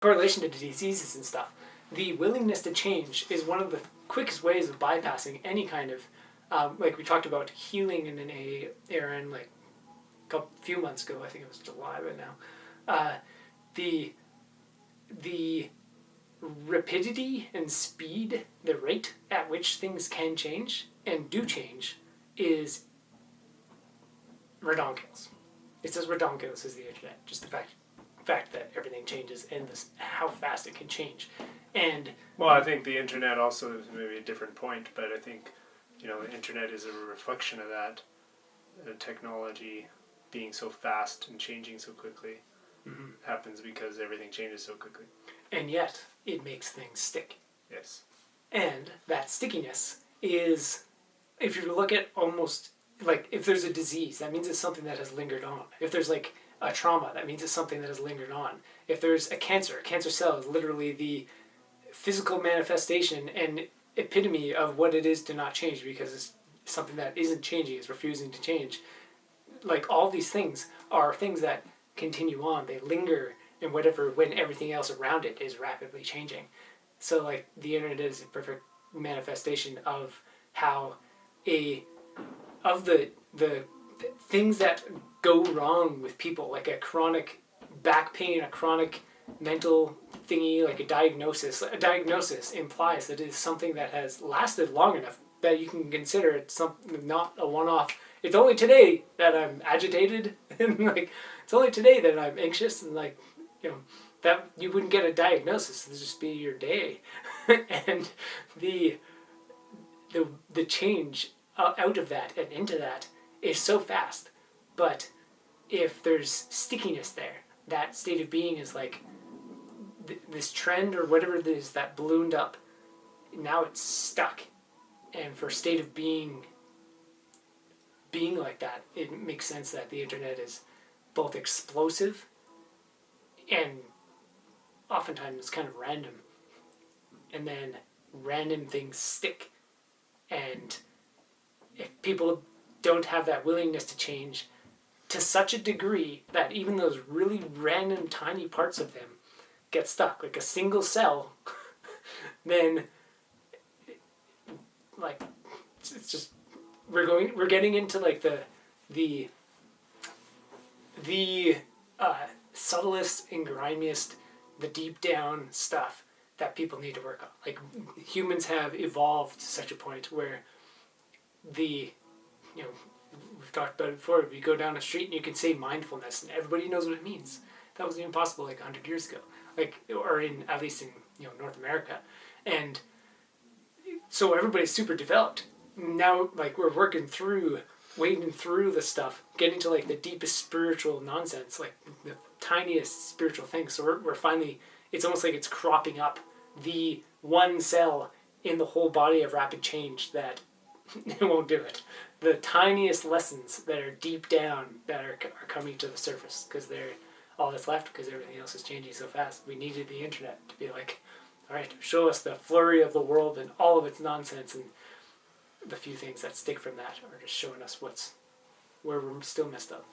correlation to diseases and stuff. The willingness to change is one of the quickest ways of bypassing any kind of, like we talked about healing in an ARN like a few months ago. I think it was July by now. The rapidity and speed, the rate at which things can change and do change, is redonkulous. It's as redonkulous as the internet. Just the fact that everything changes and how fast it can change. And well, I think the internet also is maybe a different point, but I think the internet is a reflection of that. The technology being so fast and changing so quickly happens because everything changes so quickly. And yet, it makes things stick. Yes. And that stickiness is, if you look at almost, like, if there's a disease, that means it's something that has lingered on. If there's, like, a trauma, that means it's something that has lingered on. If there's a cancer cell is literally the physical manifestation and epitome of what it is to not change, because it's something that isn't changing, is refusing to change. Like, all these things are things that continue on. They linger in whatever, when everything else around it is rapidly changing. So, like, the internet is a perfect manifestation of how of the things that go wrong with people, like a chronic back pain, a chronic mental thingy, like a diagnosis. A diagnosis implies that it is something that has lasted long enough that you can consider it something, not a one-off. It's only today that I'm agitated, and like it's only today that I'm anxious, and like that you wouldn't get a diagnosis. It'd just be your day, and the change out of that and into that is so fast. But if there's stickiness there, that state of being is like this trend or whatever it is that ballooned up. Now it's stuck, and for state of being like that, it makes sense that the internet is both explosive and oftentimes kind of random, and then random things stick. And if people don't have that willingness to change to such a degree that even those really random tiny parts of them get stuck, like a single cell, then like it's just we're getting into like the subtlest and grimiest, the deep down stuff that people need to work on. Like, humans have evolved to such a point where we've talked about it before, if you go down a street and you can say mindfulness and everybody knows what it means. That wasn't even possible like 100 years ago, or at least in North America. And so everybody's super developed. Now, like, we're wading through the stuff, getting to like the deepest spiritual nonsense, like the tiniest spiritual things. So we're finally, it's almost like it's cropping up the one cell in the whole body of rapid change that it won't do it. The tiniest lessons that are deep down that are coming to the surface because they're all that's left, because everything else is changing so fast. We needed the internet to be like, all right, show us the flurry of the world and all of its nonsense, and the few things that stick from that are just showing us where we're still messed up.